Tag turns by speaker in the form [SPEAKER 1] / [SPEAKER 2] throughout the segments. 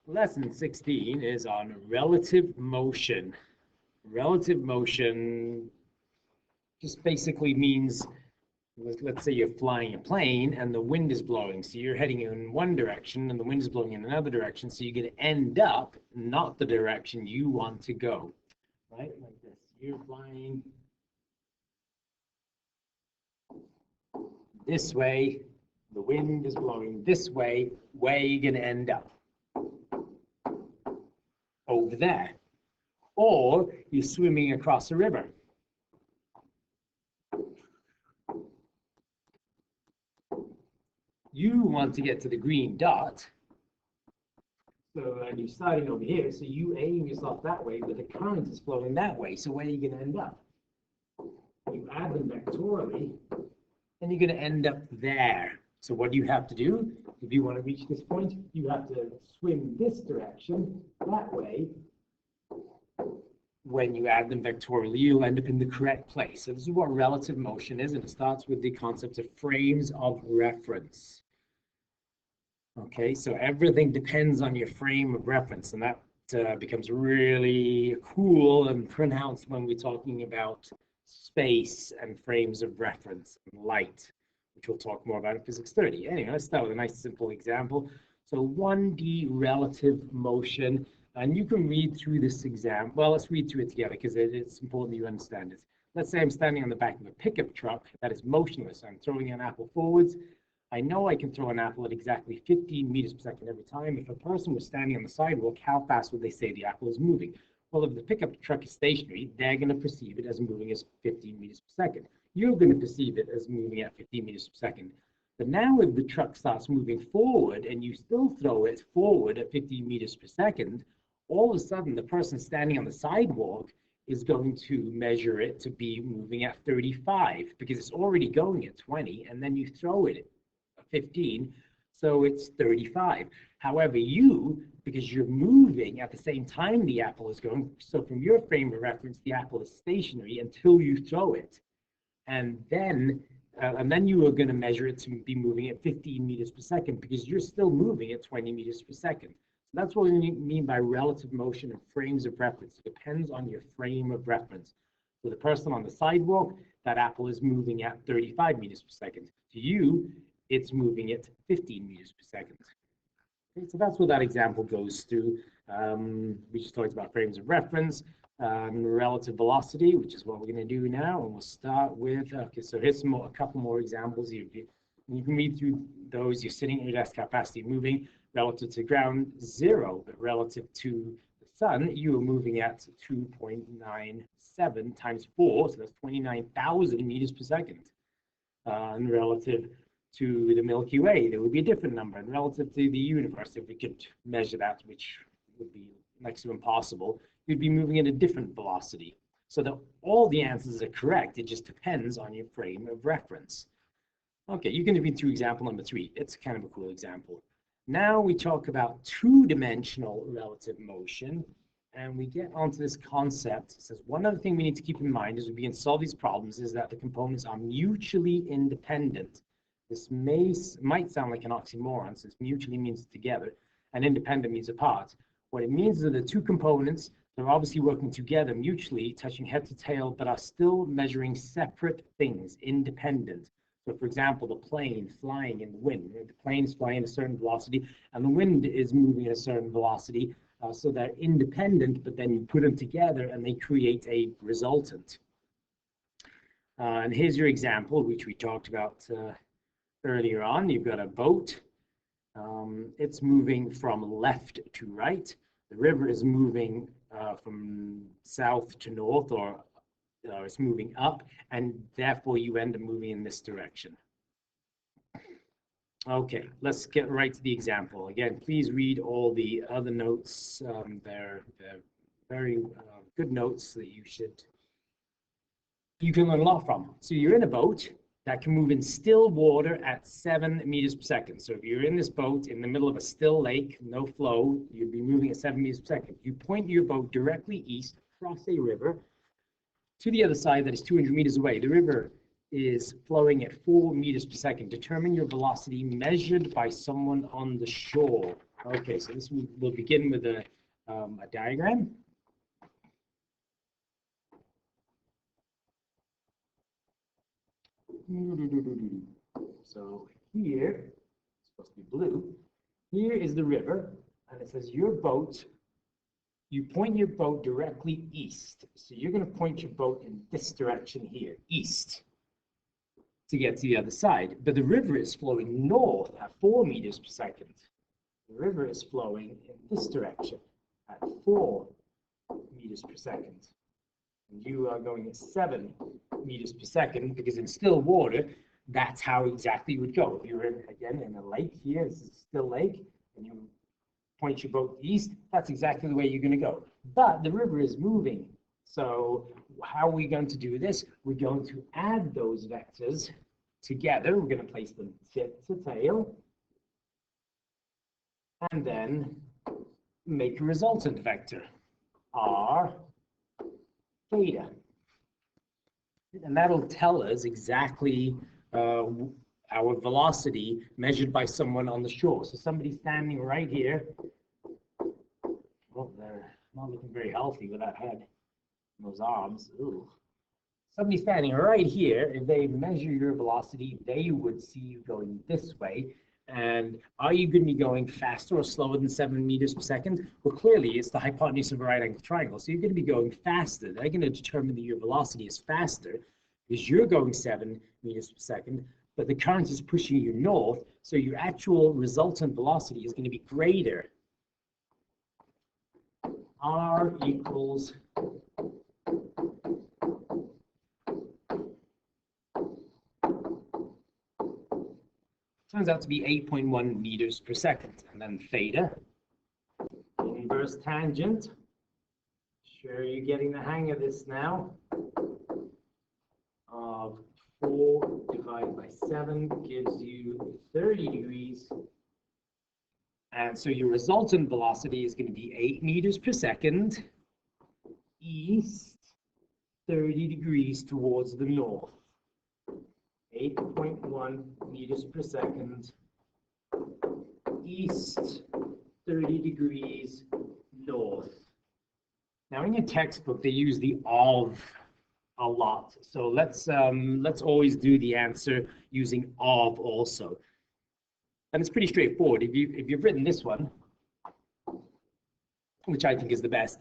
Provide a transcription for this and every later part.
[SPEAKER 1] Lesson 16 is on relative motion. Relative motion just basically means, let's say you're flying a plane and the wind is blowing. So you're heading in one direction and the wind is blowing in another direction. So you're going to end up not the direction you want to go, right? Like this. You're flying this way. The wind is blowing this way. Where are you going to end up? Over there. Or you're swimming across a river. You want to get to the green dot. So, and you're starting over here, so you aim yourself that way, but the current is flowing that way. So where are you going to end up? You add them vectorially, and you're going to end up there. So what do you have to do? If you want to reach this point, you have to swim this direction, that way. When you add them vectorially, you'll end up in the correct place. So this is what relative motion is, and it starts with the concept of frames of reference. Okay, so everything depends on your frame of reference, and that becomes really cool and pronounced when we're talking about space and frames of reference and light, which we'll talk more about in Physics 30. Anyway, let's start with a nice simple example. So 1D relative motion. And you can read through this exam. Well, let's read through it together because it's important that you understand it. Let's say I'm standing on the back of a pickup truck that is motionless. I'm throwing an apple forwards. I know I can throw an apple at exactly 15 meters per second every time. If a person was standing on the sidewalk, how fast would they say the apple is moving? Well, if the pickup truck is stationary, they're going to perceive it as moving as 15 meters per second. You're going to perceive it as moving at 15 meters per second. But now if the truck starts moving forward and you still throw it forward at 15 meters per second, all of a sudden the person standing on the sidewalk is going to measure it to be moving at 35 because it's already going at 20, and then you throw it at 15, so it's 35. However, you, because you're moving at the same time the apple is going, so from your frame of reference, the apple is stationary until you throw it. And then you are going to measure it to be moving at 15 meters per second because you're still moving at 20 meters per second. That's what we mean by relative motion and frames of reference. It depends on your frame of reference. For the person on the sidewalk, that apple is moving at 35 meters per second. To you, it's moving at 15 meters per second. Okay, so that's what that example goes through. We just talked about frames of reference, relative velocity, which is what we're going to do now. And we'll start with, okay, so here's a couple more examples. You can read through those. You're sitting at your desk, capacity moving. Relative to ground, 0, but relative to the sun, you are moving at 2.97 times 4, so that's 29,000 meters per second. And relative to the Milky Way, there would be a different number. And relative to the universe, if we could measure that, which would be next to impossible, you'd be moving at a different velocity. So that all the answers are correct. It just depends on your frame of reference. Okay, you can read through example number 3. It's kind of a cool example. Now we talk about two-dimensional relative motion, and we get onto this concept. It says one other thing we need to keep in mind as we begin to solve these problems is that the components are mutually independent. This might sound like an oxymoron, since mutually means together and independent means apart. What it means is that the two components, they're obviously working together mutually, touching head to tail, but are still measuring separate things, independent. So, for example, the plane flying in the wind. The plane is flying at a certain velocity, and the wind is moving at a certain velocity. So they're independent, but then you put them together, and they create a resultant. And here's your example, which we talked about earlier on. You've got a boat. It's moving from left to right. The river is moving from south to north, or it's moving up, and therefore you end up moving in this direction. Okay, let's get right to the example. Again, please read all the other notes. They're very good notes that you can learn a lot from. So you're in a boat that can move in still water at 7 meters per second. So if you're in this boat in the middle of a still lake, no flow, you'd be moving at 7 meters per second. You point your boat directly east across a river to the other side that is 200 meters away. The river is flowing at 4 meters per second. Determine your velocity measured by someone on the shore. Okay, so this we'll begin with a diagram. So here, it's supposed to be blue, here is the river, and it says your boat, you point your boat directly east. So you're going to point your boat in this direction here, east, to get to the other side. But the river is flowing north at 4 meters per second. The river is flowing in this direction at 4 meters per second. And you are going at 7 meters per second, because in still water, that's how exactly you would go. If you're again in a lake here, this is a still lake, and you point your boat east, that's exactly the way you're going to go. But the river is moving. So how are we going to do this? We're going to add those vectors together. We're going to place them tip to tail, and then make a resultant vector, r theta. And that'll tell us exactly our velocity measured by someone on the shore. So somebody standing right here, well, they're not looking very healthy with that head and those arms. Ooh. Somebody standing right here, if they measure your velocity, they would see you going this way. And are you going to be going faster or slower than 7 meters per second? Well, clearly, it's the hypotenuse of a right angle triangle. So you're going to be going faster. They're going to determine that your velocity is faster because you're going 7 meters per second, but the current is pushing you north. So your actual resultant velocity is going to be greater. R equals turns out to be 8.1 meters per second. And then theta, inverse tangent. Sure, you're getting the hang of this now. Of 4 divided by 7 gives you 30 degrees. And so your resultant velocity is going to be 8 meters per second east, 30 degrees towards the north. 8.1 meters per second east, 30 degrees north. Now in your textbook, they use the of a lot. So let's always do the answer using of also. And it's pretty straightforward. If you've written this one, which I think is the best,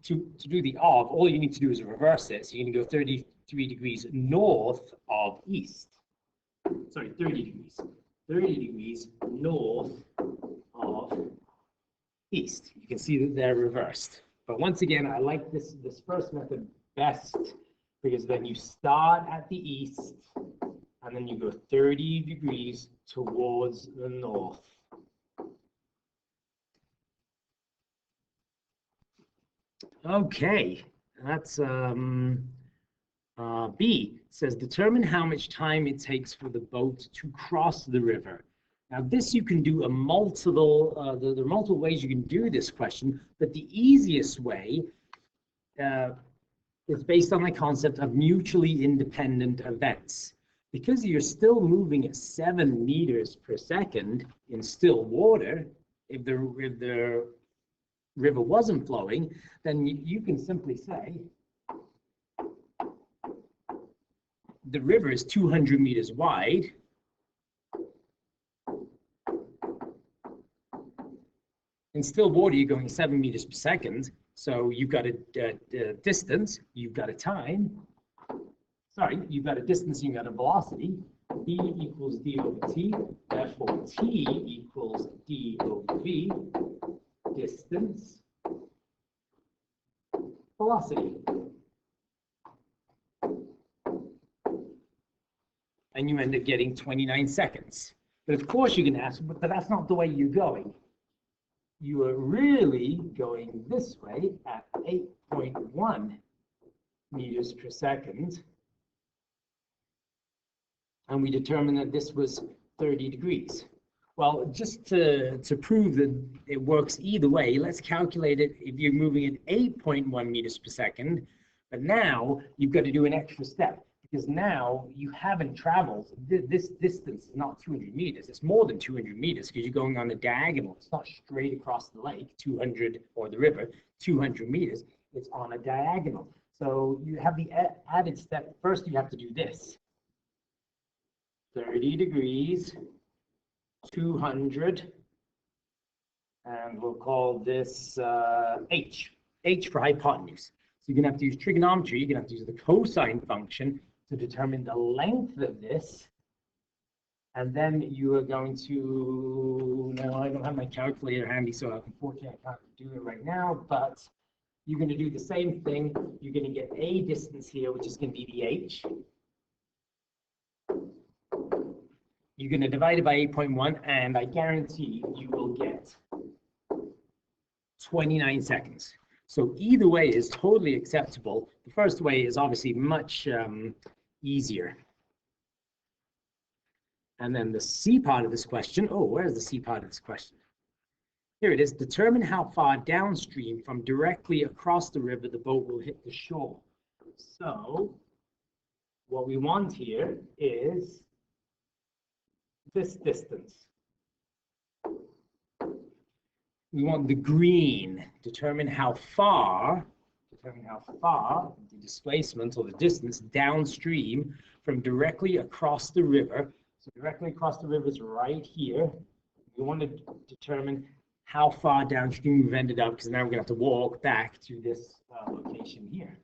[SPEAKER 1] to do the of, all you need to do is reverse it. So you're going to go 33 degrees north of east. Sorry, 30 degrees. 30 degrees north of east. You can see that they're reversed. But once again, I like this first method best because then you start at the east and then you go 30 degrees towards the north. Okay, that's B. Says determine how much time it takes for the boat to cross the river. Now this you can do a multiple, there are multiple ways you can do this question, but the easiest way is based on the concept of mutually independent events. Because you're still moving at 7 meters per second in still water, if the river wasn't flowing, then you can simply say the river is 200 meters wide. In still water, you're going 7 meters per second. So you've got a distance, you've got a time. Sorry, you've got a distance, you've got a velocity. D equals d over t. Therefore, t equals d over v. Distance, velocity. And you end up getting 29 seconds. But of course you can ask, but that's not the way you're going. You are really going this way at 8.1 meters per second. And we determined that this was 30 degrees. Well, just to prove that it works either way, let's calculate it if you're moving at 8.1 meters per second. But now you've got to do an extra step. because now you haven't traveled, this distance is not 200 meters, it's more than 200 meters because you're going on a diagonal. It's not straight across the lake, 200, or the river, 200 meters, it's on a diagonal. So you have the added step. First, you have to do this. 30 degrees, 200, and we'll call this H for hypotenuse. So you're going to have to use trigonometry. You're going to have to use the cosine function to determine the length of this. And then you are going to, no, I don't have my calculator handy, so unfortunately I can't do it right now, but you're going to do the same thing. You're going to get a distance here, which is going to be the H. You're going to divide it by 8.1, and I guarantee you will get 29 seconds. So either way is totally acceptable. The first way is obviously much easier. And then the C part of this question, oh, where's the C part of this question? Here it is. Determine how far downstream from directly across the river the boat will hit the shore. So what we want here is this distance. We want the green. Determine how far the displacement or the distance downstream from directly across the river. So directly across the river is right here. We want to determine how far downstream we've ended up, because now we're going to have to walk back to this location here.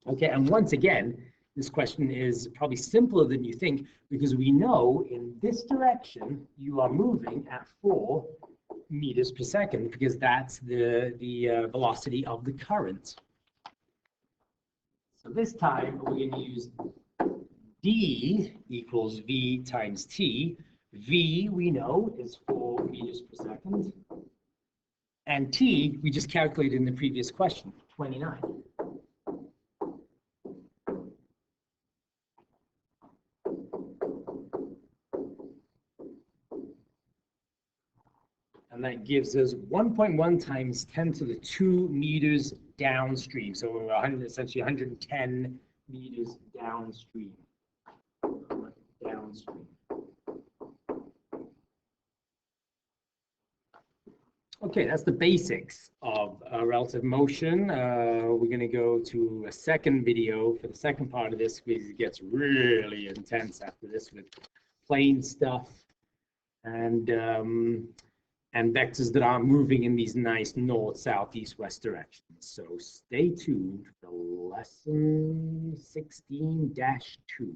[SPEAKER 1] Okay, and once again, this question is probably simpler than you think, because we know in this direction you are moving at 4 meters per second, because that's the velocity of the current. So this time we're going to use D equals V times T. V, we know, is 4 meters per second. And T, we just calculated in the previous question, 29. And that gives us 1.1 times 10 to the 2 meters downstream. So we're essentially 110 meters downstream. Okay, that's the basics of relative motion. We're going to go to a second video for the second part of this, because it gets really intense after this with plane stuff and vectors that are moving in these nice north, south, east, west directions. So stay tuned for lesson 16-2.